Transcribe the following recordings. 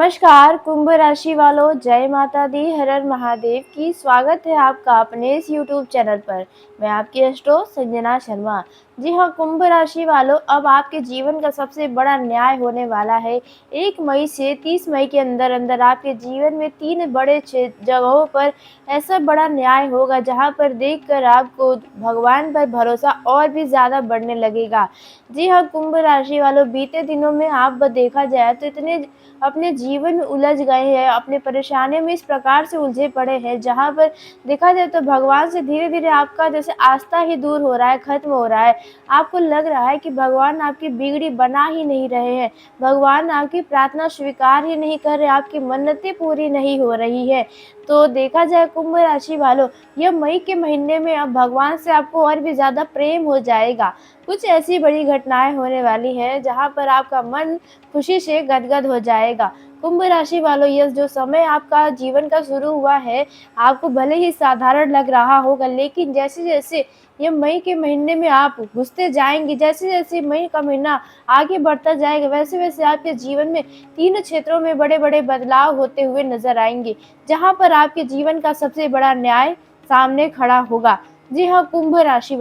नमस्कार कुंभ राशि वालों, जय माता दी, हर हर महादेव की। स्वागत है आपका अपने इस यूट्यूब चैनल पर। मैं आपकी होस्ट संजना शर्मा। जी हाँ कुंभ राशि वालों, अब आपके जीवन का सबसे बड़ा न्याय होने वाला है। 1 मई से 30 मई के अंदर अंदर आपके जीवन में 3 बड़े जगहों पर ऐसा बड़ा न्याय होगा जहाँ पर देखकर आपको भगवान पर भरोसा और भी ज़्यादा बढ़ने लगेगा। जी हाँ कुंभ राशि वालों, बीते दिनों में आप देखा जाए तो इतने अपने जीवन में उलझ गए हैं, अपने परेशानियों में इस प्रकार से उलझे पड़े हैं, जहाँ पर देखा जाए तो भगवान से धीरे-धीरे आपका जैसे आस्था ही दूर हो रहा है, खत्म हो रहा है। आपको लग रहा है कि भगवान आपकी बिगड़ी बना ही नहीं रहे हैं, भगवान आपकी प्रार्थना स्वीकार ही नहीं कर रहे, आपकी मन्नतें पूरी नहीं हो रही है। तो देखा जाए कुंभ राशि वालों, यह मई के महीने में अब भगवान से आपको और भी ज़्यादा प्रेम हो जाएगा। कुछ ऐसी बड़ी घटनाएँ होने वाली हैं, जहाँ पर आपका मन खुशी से गदगद हो जाएगा। कुंभ राशि वालों, ये जो समय आपका जीवन का शुरू हुआ है, आपको भले ही साधारण लग रहा होगा, लेकिन जैसे-जैसे ये मई के महीने में आप घुसते जाएँगे, जैसे-जैसे मई का महीना आगे बढ़ता जाएगा, वैसे-वैसे आपके जीवन में 3 क्षेत्रों में बड़े-बड़े बदलाव होते हुए नज़र आएँगे, जहाँ पर आपके जीवन का सबसे बड़ा न्याय सामने खड़ा होगा। जी हाँ, कुंभ राशि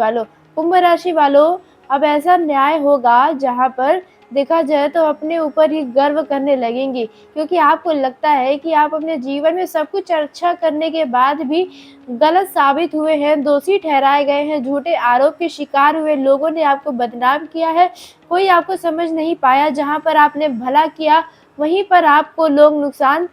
वालों, अब ऐसा न्याय होगा जहाँ पर देखा जाए तो अपने ऊपर ही गर्व करने लगेंगे, क्योंकि आपको लगता है कि आप अपने जीवन में सब कुछ अच्छा करने के बाद भी गलत साबित हुए हैं, दोषी ठहराए गए हैं, झूठे आरोप के शिकार हुए, लोगों ने आपको बदनाम किया है, कोई आपको समझ नहीं पाया। जहाँ पर आपने भला किया, वहीं पर आपको लोग नुकसान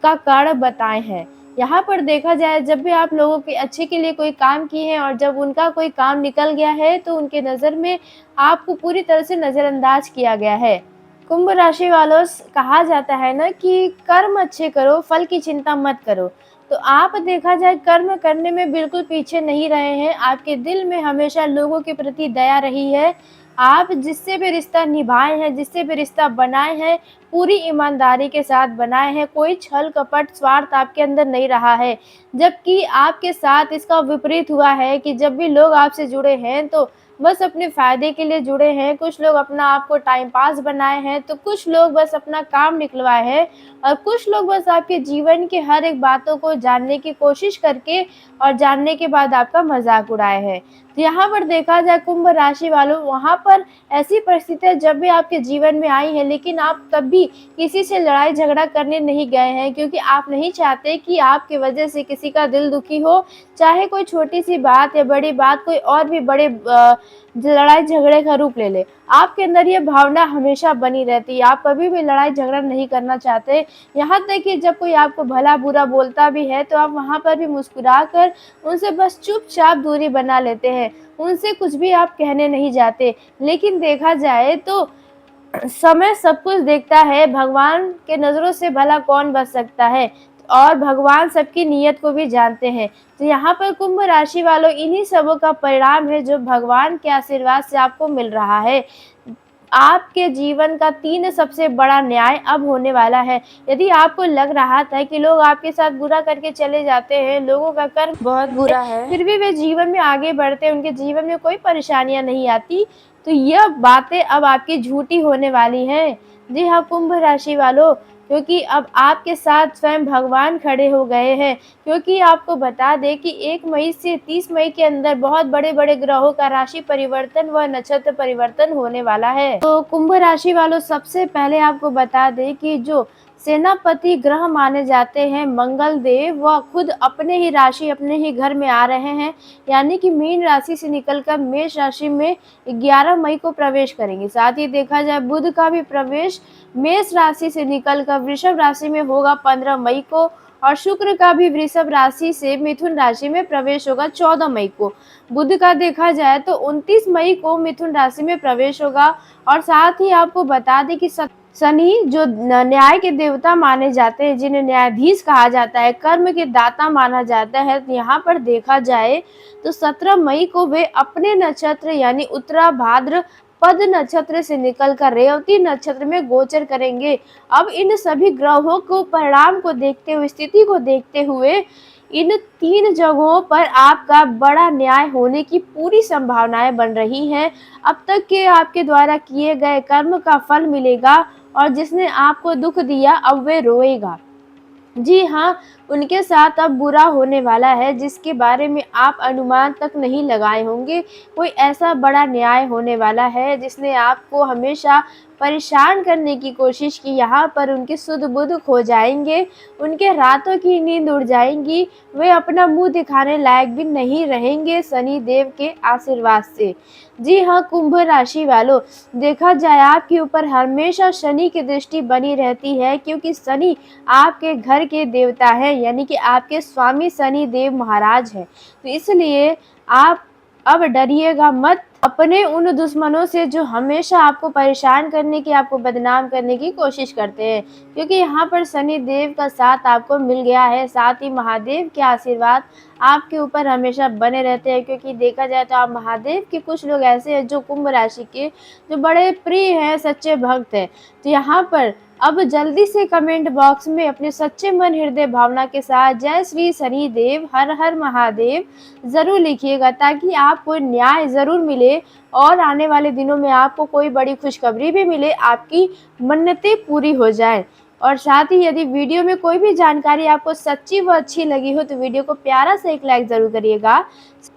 का कारण बताए हैं। यहाँ पर देखा जाए, जब भी आप लोगों के अच्छे के लिए कोई काम किए हैं और जब उनका कोई काम निकल गया है, तो उनके नज़र में आपको पूरी तरह से नज़रअंदाज किया गया है। कुंभ राशि वालों, कहा जाता है ना कि कर्म अच्छे करो, फल की चिंता मत करो। तो आप देखा जाए कर्म करने में बिल्कुल पीछे नहीं रहे हैं, आपके दिल में हमेशा लोगों के प्रति दया रही है। आप जिससे भी रिश्ता निभाए हैं, जिससे भी रिश्ता बनाए हैं, पूरी ईमानदारी के साथ बनाए हैं, कोई छल कपट स्वार्थ आपके अंदर नहीं रहा है। जबकि आपके साथ इसका विपरीत हुआ है कि जब भी लोग आपसे जुड़े हैं तो बस अपने फ़ायदे के लिए जुड़े हैं, कुछ लोग अपना आपको टाइम पास बनाए हैं, तो कुछ लोग बस अपना काम निकलवाए हैं और कुछ लोग बस आपके जीवन की हर एक बातों को जानने की कोशिश करके और जानने के बाद आपका मज़ाक उड़ाए हैं। तो यहाँ पर देखा जाए कुंभ राशि वालों, वहाँ पर ऐसी परिस्थितियाँ जब भी आपके जीवन में आई हैं, लेकिन आप तब भी किसी से लड़ाई झगड़ा करने नहीं गए हैं, क्योंकि आप नहीं चाहते कि आपकी वजह से किसी का दिल दुखी हो, चाहे कोई छोटी-सी बात या बड़ी बात कोई और भी बड़े लड़ाई झगड़े का रूप ले ले। आपके अंदर ये भावना हमेशा बनी रहती है, आप कभी भी लड़ाई झगड़ा नहीं करना चाहते। यहाँ तक कि जब कोई आपको भला-बुरा बोलता भी है, तो आप वहाँ पर भी मुस्कुराकर उनसे बस चुपचाप दूरी बना लेते हैं, उनसे कुछ भी आप कहने नहीं जाते। लेकिन देखा जाए तो समय सब कुछ देखता है, भगवान के नज़रों से भला कौन बच सकता है और भगवान सबकी नीयत को भी जानते हैं। तो यहाँ पर कुंभ राशि वालों, इन्हीं सबों का परिणाम है जो भगवान के आशीर्वाद से आपको मिल रहा है। आपके जीवन का 3 सबसे बड़ा न्याय अब होने वाला है। यदि आपको लग रहा था कि लोग आपके साथ बुरा करके चले जाते हैं, लोगों का कर्म बहुत बुरा है, फिर भी वे जीवन में आगे बढ़ते हैं, उनके जीवन में कोई परेशानियाँ नहीं आती, तो यह बातें अब आपकी झूठी होने वाली हैं। जी हाँ, कुंभ राशि वालों, क्योंकि अब आपके साथ स्वयं भगवान खड़े हो गए हैं। क्योंकि आपको बता दें कि 1 मई से 30 मई के अंदर बहुत बड़े-बड़े ग्रहों का राशि परिवर्तन व नक्षत्र परिवर्तन होने वाला है। तो कुंभ राशि वालों, सबसे पहले आपको बता दें कि जो सेनापति ग्रह माने जाते हैं मंगल देव, वह खुद अपने ही राशि अपने ही घर में आ रहे हैं, यानी कि मीन राशि से निकलकर मेष राशि में 11 मई को प्रवेश करेंगे। साथ ही देखा जाए बुध का भी प्रवेश मेष राशि से निकलकर वृषभ राशि में होगा 15 मई को, और शुक्र का भी वृषभ राशि से मिथुन राशि में प्रवेश होगा 14 मई को। बुध का देखा जाए तो 29 मई को मिथुन राशि में प्रवेश होगा। और साथ ही आपको बता दें कि शनि जो न्याय के देवता माने जाते हैं, जिन्हें न्यायाधीश कहा जाता है, कर्म के दाता माना जाता है, तो यहाँ पर देखा जाए तो 17 मई को वे अपने नक्षत्र यानी उत्तराभाद्र पद नक्षत्र से निकलकर रेवती नक्षत्र में गोचर करेंगे। अब इन सभी ग्रहों को परिणाम को देखते हुए, स्थिति को देखते हुए, इन 3 जगहों पर आपका बड़ा न्याय होने की पूरी संभावनाएं बन रही हैं। अब तक के आपके द्वारा किए गए कर्म का फल मिलेगा और जिसने आपको दुख दिया अब वे रोएगा। जी हाँ, उनके साथ अब बुरा होने वाला है जिसके बारे में आप अनुमान तक नहीं लगाए होंगे। कोई ऐसा बड़ा न्याय होने वाला है जिसने आपको हमेशा परेशान करने की कोशिश की, यहाँ पर उनके सुध-बुध खो जाएँगे, उनके रातों की नींद उड़ जाएँगी, वे अपना मुँह दिखाने लायक भी नहीं रहेंगे शनि देव के आशीर्वाद से। जी हाँ, कुंभ राशि वालों, देखा जाए आपके ऊपर हमेशा शनि की दृष्टि बनी रहती है क्योंकि शनि आपके घर के देवता हैं, यानी कि आपके स्वामी शनि देव महाराज हैं। तो इसलिए आप अब डरिएगा मत अपने उन दुश्मनों से जो हमेशा आपको परेशान करने की, आपको बदनाम करने की कोशिश करते हैं, क्योंकि यहाँ पर शनि देव का साथ आपको मिल गया है, साथ ही महादेव के आशीर्वाद आपके ऊपर हमेशा बने रहते हैं। क्योंकि देखा जाए तो आप महादेव के कुछ लोग ऐसे हैं जो कुंभ राशि के जो बड़े प्रिय हैं, सच्चे भक्त हैं। तो यहाँ पर अब जल्दी से कमेंट बॉक्स में अपने सच्चे मन हृदय भावना के साथ जय श्री शनि देव, हर हर महादेव ज़रूर लिखिएगा ताकि आपको न्याय ज़रूर मिले और आने वाले दिनों में आपको कोई बड़ी खुशखबरी भी मिले, आपकी मन्नतें पूरी हो जाएं। और साथ ही यदि वीडियो में कोई भी जानकारी आपको सच्ची व अच्छी लगी हो तो वीडियो को प्यारा सा एक लाइक ज़रूर करिएगा।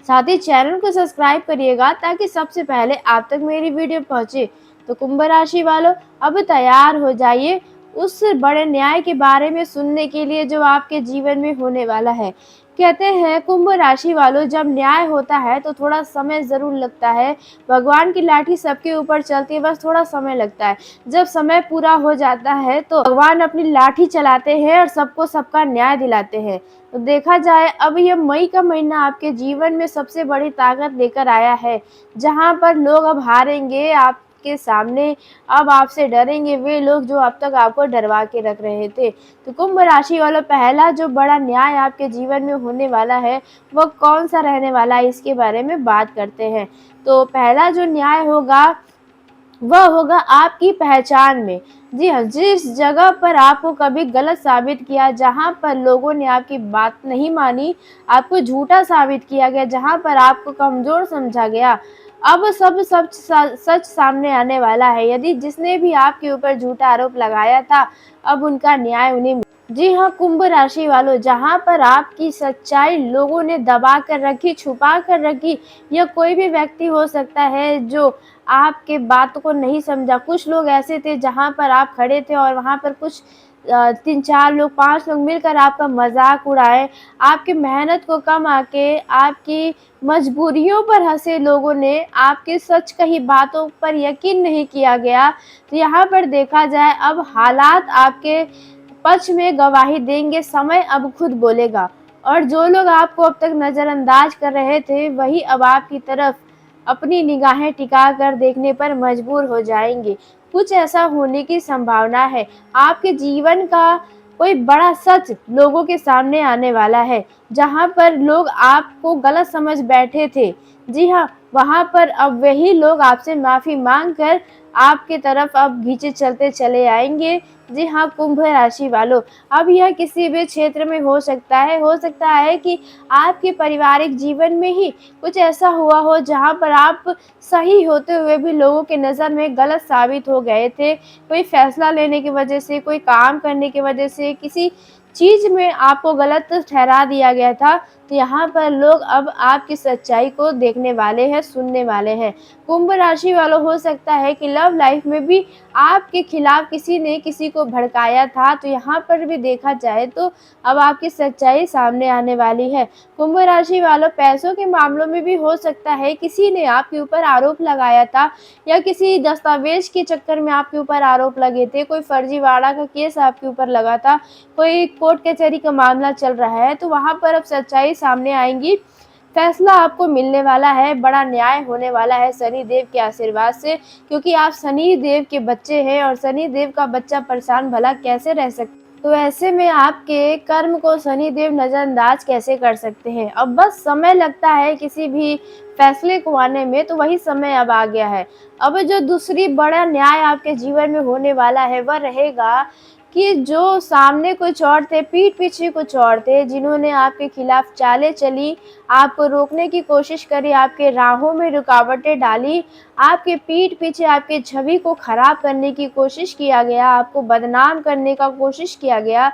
साथ ही चैनल को सब्सक्राइब करिएगा ताकि सबसे पहले आप तक मेरी वीडियो पहुँचे। तो कुंभ राशि वालों, अब तैयार हो जाइए उस बड़े न्याय के बारे में सुनने के लिए जो आपके जीवन में होने वाला है। कहते हैं कुंभ राशि वालों, जब न्याय होता है तो थोड़ा समय ज़रूर लगता है। भगवान की लाठी सबके ऊपर चलती है, बस थोड़ा समय लगता है। जब समय पूरा हो जाता है तो भगवान अपनी लाठी चलाते हैं और सबको सबका न्याय दिलाते हैं। तो देखा जाए अब ये मई का महीना आपके जीवन में सबसे बड़ी ताकत लेकर आया है, जहाँ पर लोग अब हारेंगे आपके सामने, अब आपसे डरेंगे वे लोग जो अब तक आपको डरवा के रख रहे थे। तो कुंभ राशि वालों, पहला जो बड़ा न्याय आपके जीवन में होने वाला है वो कौन सा रहने वाला है, इसके बारे में बात करते हैं। तो पहला जो न्याय होगा वह होगा आपकी पहचान में। जी हाँ, जिस जगह पर आपको कभी गलत साबित किया, जहाँ पर लोगों ने आपकी बात नहीं मानी, आपको झूठा साबित किया गया, जहाँ पर आपको कमज़ोर समझा गया, अब सब सच सामने आने वाला है। यदि जिसने भी आपके ऊपर झूठा आरोप लगाया था, अब उनका न्याय उन्हें। जी हाँ, कुंभ राशि वालों, जहाँ पर आपकी सच्चाई लोगों ने दबा कर रखी, छुपा कर रखी, यह कोई भी व्यक्ति हो सकता है जो आपके बात को नहीं समझा। कुछ लोग ऐसे थे जहाँ पर आप खड़े थे और वहाँ पर कुछ 3-4 लोग, 5 लोग मिलकर आपका मज़ाक उड़ाए, आपकी मेहनत को कम आके आपकी मजबूरियों पर हँसे लोगों ने, आपकी सच कही बातों पर यकीन नहीं किया गया। तो यहाँ पर देखा जाए अब हालात आपके पक्ष में गवाही देंगे, समय अब खुद बोलेगा। और जो लोग आपको अब तक नज़रअंदाज कर रहे थे वही अब आपकी तरफ अपनी निगाहें टिका कर देखने पर मजबूर हो जाएंगे। कुछ ऐसा होने की संभावना है, आपके जीवन का कोई बड़ा सच लोगों के सामने आने वाला है, जहाँ पर लोग आपको गलत समझ बैठे थे। जी हाँ, वहाँ पर अब वही लोग आपसे माफ़ी मांग कर आपके तरफ अब खींचे चलते चले आएंगे। जी हाँ, कुंभ राशि वालों, अब यह किसी भी क्षेत्र में हो सकता है कि आपके पारिवारिक जीवन में ही कुछ ऐसा हुआ हो जहाँ पर आप सही होते हुए भी लोगों की नज़र में गलत साबित हो गए थे। कोई फैसला लेने की वजह से, कोई काम करने की वजह से, किसी चीज़ में आपको गलत ठहरा दिया गया था। तो यहाँ पर लोग अब आपकी सच्चाई को देखने वाले हैं, सुनने वाले हैं। कुंभ राशि वालों, हो सकता है कि लव लाइफ में भी आपके खिलाफ किसी ने किसी को भड़काया था, तो यहाँ पर भी देखा जाए तो अब आपकी सच्चाई सामने आने वाली है। कुंभ राशि वालों, पैसों के मामलों में भी हो सकता है किसी ने आपके ऊपर आरोप लगाया था या किसी दस्तावेज के चक्कर में आपके ऊपर आरोप लगे थे, कोई फर्जीवाड़ा का केस आपके ऊपर लगा था, कोई कोर्ट कचहरी का मामला चल रहा है, तो वहाँ पर अब सच्चाई सामने आएंगी। फैसला आपको मिलने वाला है, बड़ा न्याय होने वाला है शनि देव के आशीर्वाद से, क्योंकि आप शनि देव के बच्चे हैं और शनि देव का बच्चा परेशान भला कैसे रह सकता। तो ऐसे में आपके कर्म को शनि देव नज़रअंदाज कैसे कर सकते हैं। अब बस समय लगता है किसी भी फैसले को आने में, तो वही समय अब आ गया है। अब जो दूसरी बड़ा न्याय आपके जीवन में होने वाला है वह रहेगा कि जो सामने कुछ और थे, पीठ पीछे कुछ और थे, जिन्होंने आपके खिलाफ चालें चली, आपको रोकने की कोशिश करी, आपके राहों में रुकावटें डाली, आपके पीठ पीछे आपकी छवि को खराब करने की कोशिश किया गया, आपको बदनाम करने का कोशिश किया गया,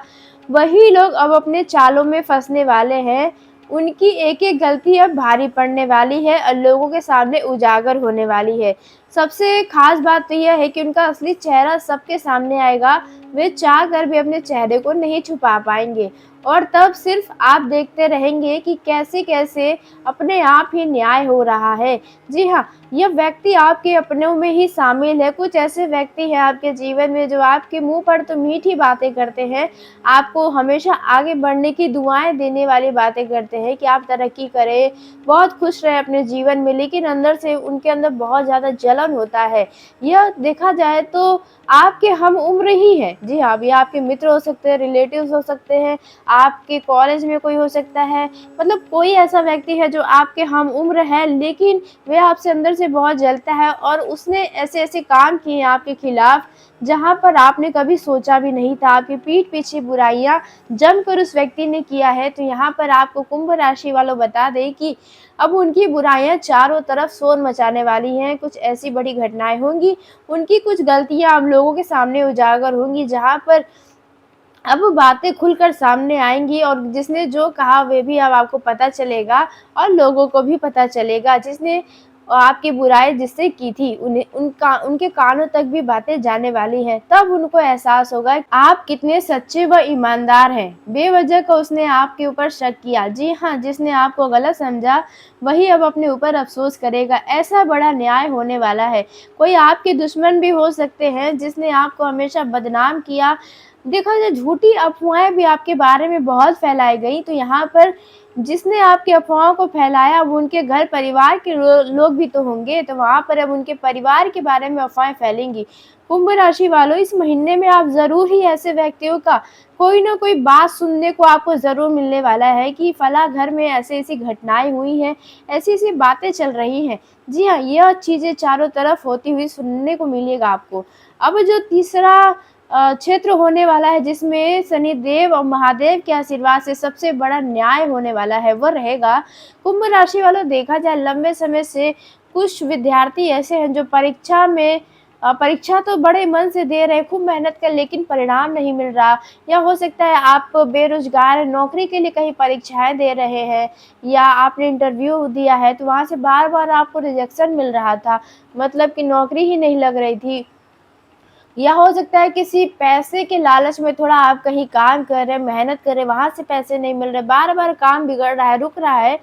वही लोग अब अपने चालों में फँसने वाले हैं। उनकी एक-एक गलती अब भारी पड़ने वाली है और लोगों के सामने उजागर होने वाली है। सबसे ख़ास बात तो यह है कि उनका असली चेहरा सबके सामने आएगा, वे चाह कर भी अपने चेहरे को नहीं छुपा पाएँगे और तब सिर्फ़ आप देखते रहेंगे कि कैसे-कैसे अपने आप ही न्याय हो रहा है। जी हाँ, यह व्यक्ति आपके अपनों में ही शामिल है। कुछ ऐसे व्यक्ति हैं आपके जीवन में जो आपके मुँह पर तो मीठी बातें करते हैं, आपको हमेशा आगे बढ़ने की दुआएँ देने वाली बातें करते हैं कि आप तरक्की करें, बहुत खुश रहें अपने जीवन में, लेकिन अंदर से उनके अंदर बहुत ज़्यादा जलन होता है। यह देखा जाए तो आपके हम उम्र ही हैं। जी हाँ, ये आपके मित्र हो सकते हैं, रिलेटिव्स हो सकते हैं, आपके कॉलेज में कोई हो सकता है, मतलब कोई ऐसा व्यक्ति है जो आपके हम उम्र है, लेकिन वह आपसे अंदर से बहुत जलता है और उसने ऐसे-ऐसे काम किए हैं आपके खिलाफ, जहाँ पर आपने कभी सोचा भी नहीं था। आपकी पीठ पीछे बुराइयाँ जमकर उस व्यक्ति ने किया है, तो यहाँ पर आपको कुंभ राशि वालों बता दें कि अब उनकी बुराइयाँ चारों तरफ शोर मचाने वाली हैं। कुछ ऐसी बड़ी घटनाएँ होंगी, उनकी कुछ गलतियाँ अब लोगों के सामने उजागर होंगी, जहाँ पर अब बातें खुलकर सामने आएँगी और जिसने जो कहा वे भी अब आपको पता चलेगा और लोगों को भी पता चलेगा। जिसने आपकी बुराई जिससे की थी, उनके कानों तक भी बातें जाने वाली हैं। तब उनको एहसास होगा कि आप कितने सच्चे व ईमानदार हैं। बेवजह का उसने आपके ऊपर शक किया। जी हाँ, जिसने आपको गलत समझा, वही अब अपने ऊपर अफ़सोस करेगा। ऐसा बड़ा न्याय होने वाला है। कोई आपके दुश्मन भी हो सकते हैं, जिसने आपको हमेशा बदनाम किया। देखा जाए झूठी अफ़वाहें भी आपके बारे में बहुत फैलाई गई, तो यहाँ पर जिसने आपकी अफ़वाहों को फैलाया वो उनके घर परिवार के लोग भी तो होंगे, तो वहाँ पर अब उनके परिवार के बारे में अफ़वाहें फैलेंगी। कुंभ राशि वालों, इस महीने में आप ज़रूर ही ऐसे व्यक्तियों का कोई न कोई बात सुनने को आपको ज़रूर मिलने वाला है कि फलाँ घर में ऐसी-ऐसी घटनाएँ हुई हैं, ऐसी-ऐसी बातें चल रही हैं। जी हाँ, यह चीज़ें चारों तरफ होती हुई सुनने को मिलेगा आपको। अब जो तीसरा क्षेत्र होने वाला है, जिसमें शनिदेव और महादेव के आशीर्वाद से सबसे बड़ा न्याय होने वाला है, वो रहेगा कुंभ राशि वालों। देखा जाए लंबे समय से कुछ विद्यार्थी ऐसे हैं जो परीक्षा तो बड़े मन से दे रहे हैं, खूब मेहनत कर, लेकिन परिणाम नहीं मिल रहा। या हो सकता है आप बेरोज़गार हैं, नौकरी के लिए कहीं परीक्षाएँ दे रहे हैं या आपने इंटरव्यू दिया है, तो वहाँ से बार-बार आपको रिजेक्शन मिल रहा था, मतलब कि नौकरी ही नहीं लग रही थी। या हो सकता है किसी पैसे के लालच में थोड़ा आप कहीं काम कर रहे हैं, मेहनत कर रहे हैं, वहाँ से पैसे नहीं मिल रहे, बार-बार काम बिगड़ रहा है, रुक रहा है।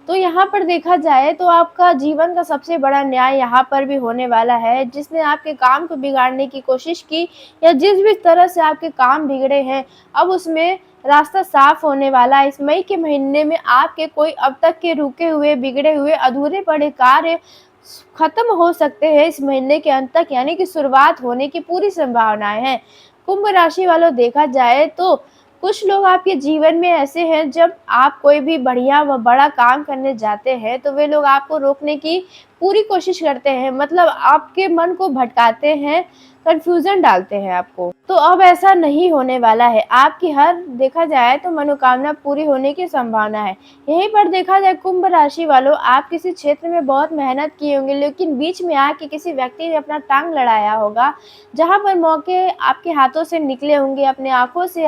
तो यहाँ पर देखा जाए तो आपका जीवन का सबसे बड़ा न्याय यहाँ पर भी होने वाला है। जिसने आपके काम को बिगाड़ने की कोशिश की या जिस भी तरह से आपके काम बिगड़े हैं, अब उसमें रास्ता साफ होने वाला है। इस मई के महीने में आपके कोई अब तक के रुके हुए, बिगड़े हुए, अधूरे पड़े कार्य खत्म हो सकते हैं इस महीने के अंत तक, यानी कि शुरुआत होने की पूरी संभावनाएँ हैं। कुंभ राशि वालों, देखा जाए तो कुछ लोग आपके जीवन में ऐसे हैं, जब आप कोई भी बढ़िया व बड़ा काम करने जाते हैं, तो वे लोग आपको रोकने की पूरी कोशिश करते हैं, मतलब आपके मन को भटकाते हैं, कन्फ्यूज़न डालते हैं आपको। तो अब ऐसा नहीं होने वाला है, आपकी हर देखा जाए तो मनोकामना पूरी होने की संभावना है। यहीं पर देखा जाए कुंभ राशि वालों, आप किसी क्षेत्र में बहुत मेहनत किए होंगे, लेकिन बीच में आके किसी व्यक्ति ने अपना टांग लड़ाया होगा, जहाँ पर मौके आपके हाथों से निकले होंगे, अपने आँखों से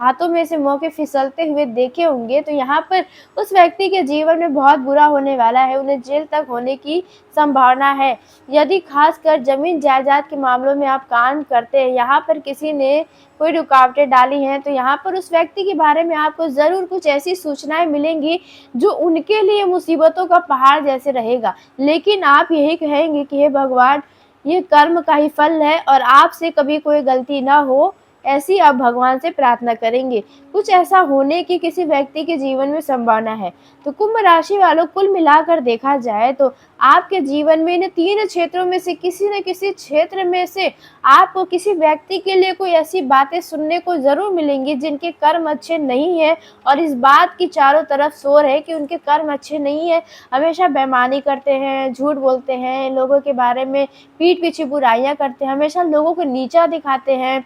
हाथों में से मौके फिसलते हुए देखे होंगे, तो यहाँ पर उस व्यक्ति के जीवन में बहुत बुरा होने वाला है, उन्हें जेल तक होने की संभावना है। यदि खासकर ज़मीन जायदाद के मामलों में आप काम करते हैं, यहाँ पर किसी ने कोई रुकावटें डाली हैं, तो यहाँ पर उस व्यक्ति के बारे में आपको ज़रूर कुछ ऐसी सूचनाएँ मिलेंगी, जो उनके लिए मुसीबतों का पहाड़ जैसे रहेगा। लेकिन आप यही कहेंगे कि हे भगवान, ये कर्म का ही फल है और आपसे कभी कोई गलती ना हो, ऐसी आप भगवान से प्रार्थना करेंगे। कुछ ऐसा होने की किसी व्यक्ति के जीवन में संभावना है। तो कुंभ राशि वालों, कुल मिलाकर देखा जाए तो आपके जीवन में इन 3 क्षेत्रों में से किसी न किसी क्षेत्र में से आपको किसी व्यक्ति के लिए कोई ऐसी बातें सुनने को ज़रूर मिलेंगी, जिनके कर्म अच्छे नहीं हैं और इस बात की चारों तरफ शोर है कि उनके कर्म अच्छे नहीं हैं। हमेशा बेईमानी करते हैं, झूठ बोलते हैं, लोगों के बारे में पीठ पीछे बुराइयाँ करते हैं, हमेशा लोगों को नीचा दिखाते हैं।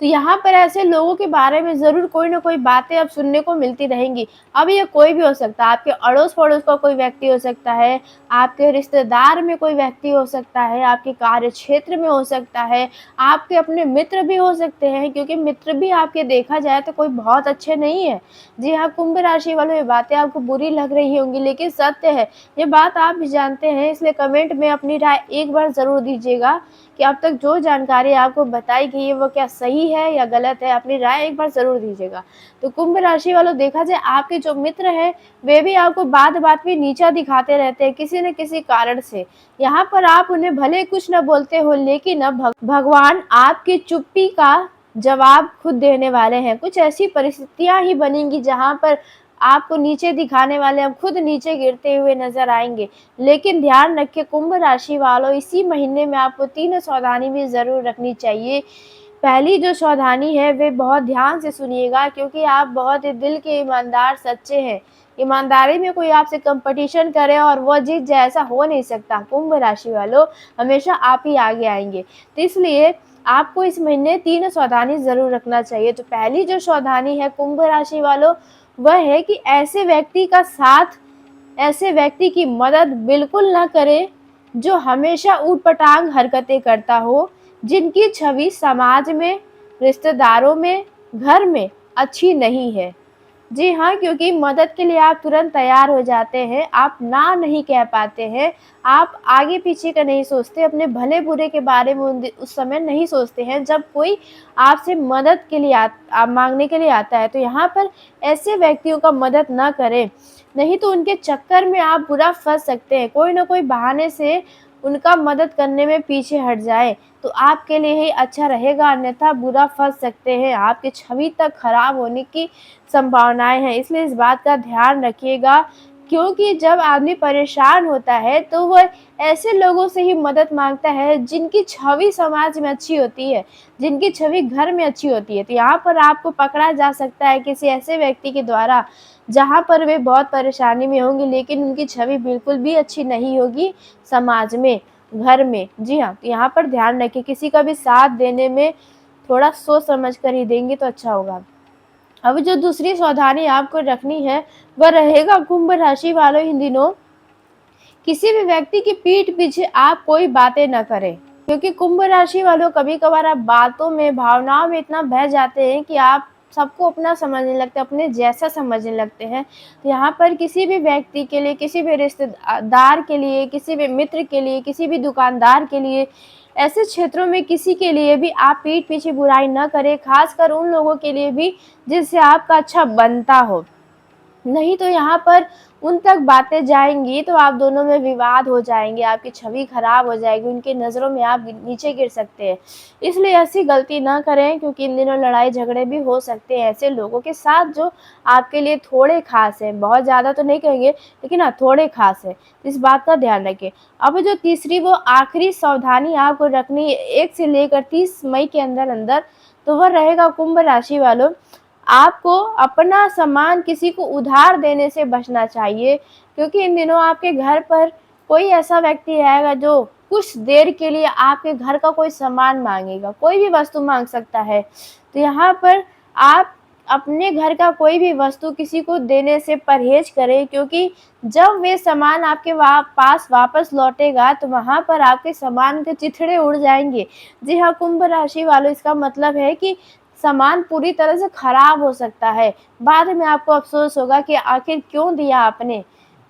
तो यहाँ पर ऐसे लोगों के बारे में ज़रूर कोई ना कोई बातें अब सुनने को मिलती रहेंगी। अब ये कोई भी हो सकता है, आपके अड़ोस-पड़ोस का कोई व्यक्ति हो सकता है, आपके रिश्तेदार में कोई व्यक्ति हो सकता है, आपके कार्य क्षेत्र में हो सकता है, आपके अपने मित्र भी हो सकते हैं, क्योंकि मित्र भी आपके देखा जाए तो कोई बहुत अच्छे नहीं है। जी हाँ, कुंभ राशि वालों, ये बातें आपको बुरी लग रही होंगी, लेकिन सत्य है। ये बात आप भी जानते हैं, इसलिए कमेंट में अपनी राय एक बार ज़रूर दीजिएगा कि अब तक जो जानकारी आपको बताई गई है वो क्या सही है या गलत है। अपनी राय एक बार ज़रूर दीजिएगा। तो कुंभ राशि वालों, देखा जाए आपके जो मित्र हैं वे भी आपको बात-बात पे नीचा दिखाते रहते हैं किसी न किसी कारण से। यहाँ पर आप उन्हें भले कुछ न बोलते हो, लेकिन अब भगवान आपकी चुप्पी का जवाब खुद देने वाले हैं। कुछ ऐसी परिस्थितियाँ ही बनेंगी जहाँ पर आपको नीचे दिखाने वाले अब खुद नीचे गिरते हुए नज़र आएँगे। लेकिन ध्यान रखिए कुंभ राशि वालों, इसी महीने में आपको 3 सावधानी भी ज़रूर रखनी चाहिए। पहली जो सावधानी है वे बहुत ध्यान से सुनिएगा, क्योंकि आप बहुत ही दिल के ईमानदार, सच्चे हैं। ईमानदारी में कोई आपसे कॉम्पिटिशन करे और वो जीत जाए, ऐसा हो नहीं सकता। कुंभ राशि वालों, हमेशा आप ही आगे आएँगे। तो इसलिए आपको इस महीने 3 सावधानी ज़रूर रखना चाहिए। तो पहली जो सावधानी है कुंभ राशि वालों, वह है कि ऐसे व्यक्ति का साथ, ऐसे व्यक्ति की मदद बिल्कुल ना करें जो हमेशा ऊट-पटांग हरकतें करता हो, जिनकी छवि समाज में, रिश्तेदारों में, घर में अच्छी नहीं है। जी हाँ, क्योंकि मदद के लिए आप तुरंत तैयार हो जाते हैं, आप ना नहीं कह पाते हैं, आप आगे-पीछे का नहीं सोचते, अपने भले-बुरे के बारे में उस समय नहीं सोचते हैं जब कोई आपसे मदद के लिए माँगने के लिए आता है। तो यहाँ पर ऐसे व्यक्तियों का मदद ना करें, नहीं तो उनके चक्कर में आप बुरा फँस सकते हैं। कोई न कोई बहाने से उनका मदद करने में पीछे हट जाएँ, तो आपके लिए ही अच्छा रहेगा, अन्यथा बुरा फँस सकते हैं। आपकी छवि तक खराब होने की संभावनाएँ हैं, इसलिए इस बात का ध्यान रखिएगा, क्योंकि जब आदमी परेशान होता है तो वह ऐसे लोगों से ही मदद माँगता है जिनकी छवि समाज में अच्छी होती है, जिनकी छवि घर में अच्छी होती है। तो यहाँ पर आपको पकड़ा जा सकता है किसी ऐसे व्यक्ति के द्वारा, जहाँ पर वे बहुत परेशानी में होंगे, लेकिन उनकी छवि बिल्कुल भी अच्छी नहीं होगी समाज में, घर में। जी हाँ, तो यहाँ पर ध्यान रखिए, किसी का भी साथ देने में थोड़ा सोच समझ कर ही देंगे तो अच्छा होगा। अब जो दूसरी सावधानी आपको रखनी है, वह रहेगा कुंभ राशि वालों, इन दिनों किसी भी व्यक्ति की पीठ पीछे आप कोई बातें न करें, क्योंकि कुंभ राशि वालों, कभी-कभार आप बातों में, भावनाओं में इतना बह जाते हैं कि आप सबको अपना समझने लगते हैं, अपने जैसा समझने लगते हैं। तो यहाँ पर किसी भी व्यक्ति के लिए, किसी भी रिश्तेदार के लिए, किसी भी मित्र के लिए, किसी भी दुकानदार के लिए, ऐसे क्षेत्रों में किसी के लिए भी आप पीठ पीछे बुराई न करें, खासकर उन लोगों के लिए भी जिससे आपका अच्छा बनता हो। नहीं तो यहाँ पर उन तक बातें जाएँगी तो आप दोनों में विवाद हो जाएँगे, आपकी छवि खराब हो जाएगी, उनकी नज़रों में आप नीचे गिर सकते हैं। इसलिए ऐसी गलती ना करें, क्योंकि इन दिनों लड़ाई झगड़े भी हो सकते हैं ऐसे लोगों के साथ जो आपके लिए थोड़े ख़ास हैं। बहुत ज़्यादा तो नहीं कहेंगे, लेकिन हाँ, थोड़े ख़ास हैं। इस बात का ध्यान रखें। अब जो तीसरी वो आखिरी सावधानी आपको रखनी है 1 से लेकर 30 मई के अंदर-अंदर, तो वह रहेगा कुंभ राशि वालों, आपको अपना सामान किसी को उधार देने से बचना चाहिए, क्योंकि इन दिनों आपके घर पर कोई ऐसा व्यक्ति आएगा जो कुछ देर के लिए आपके घर का कोई सामान माँगेगा, कोई भी वस्तु माँग सकता है। तो यहाँ पर आप अपने घर का कोई भी वस्तु किसी को देने से परहेज़ करें, क्योंकि जब वे सामान आपके पास वापस लौटेगा तो वहाँ पर आपके सामान के चिथड़े उड़ जाएँगे। जी हाँ, कुंभ राशि वालों, इसका मतलब है कि सामान पूरी तरह से खराब हो सकता है। बाद में आपको अफ़सोस होगा कि आखिर क्यों दिया आपने।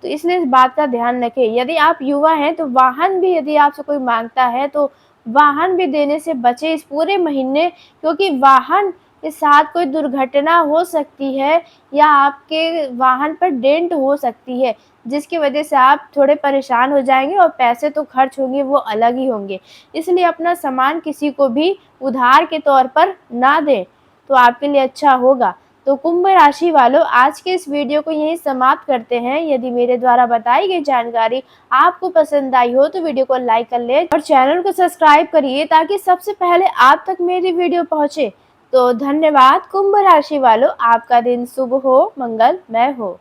तो इसलिए इस बात का ध्यान रखें। यदि आप युवा हैं तो वाहन भी यदि आपसे कोई माँगता है तो वाहन भी देने से बचें इस पूरे महीने, क्योंकि वाहन के साथ कोई दुर्घटना हो सकती है या आपके वाहन पर डेंट हो सकती है, जिसकी वजह से आप थोड़े परेशान हो जाएँगे और पैसे तो खर्च होंगे वो अलग ही होंगे। इसलिए अपना सामान किसी को भी उधार के तौर पर ना दें, तो आपके लिए अच्छा होगा। तो कुंभ राशि वालों, आज के इस वीडियो को यहीं समाप्त करते हैं। यदि मेरे द्वारा बताई गई जानकारी आपको पसंद आई हो तो वीडियो को लाइक कर लें और चैनल को सब्सक्राइब करिए, ताकि सबसे पहले आप तक मेरी वीडियो पहुँचे। तो धन्यवाद कुंभ राशि वालों, आपका दिन शुभ हो, मंगलमय हो।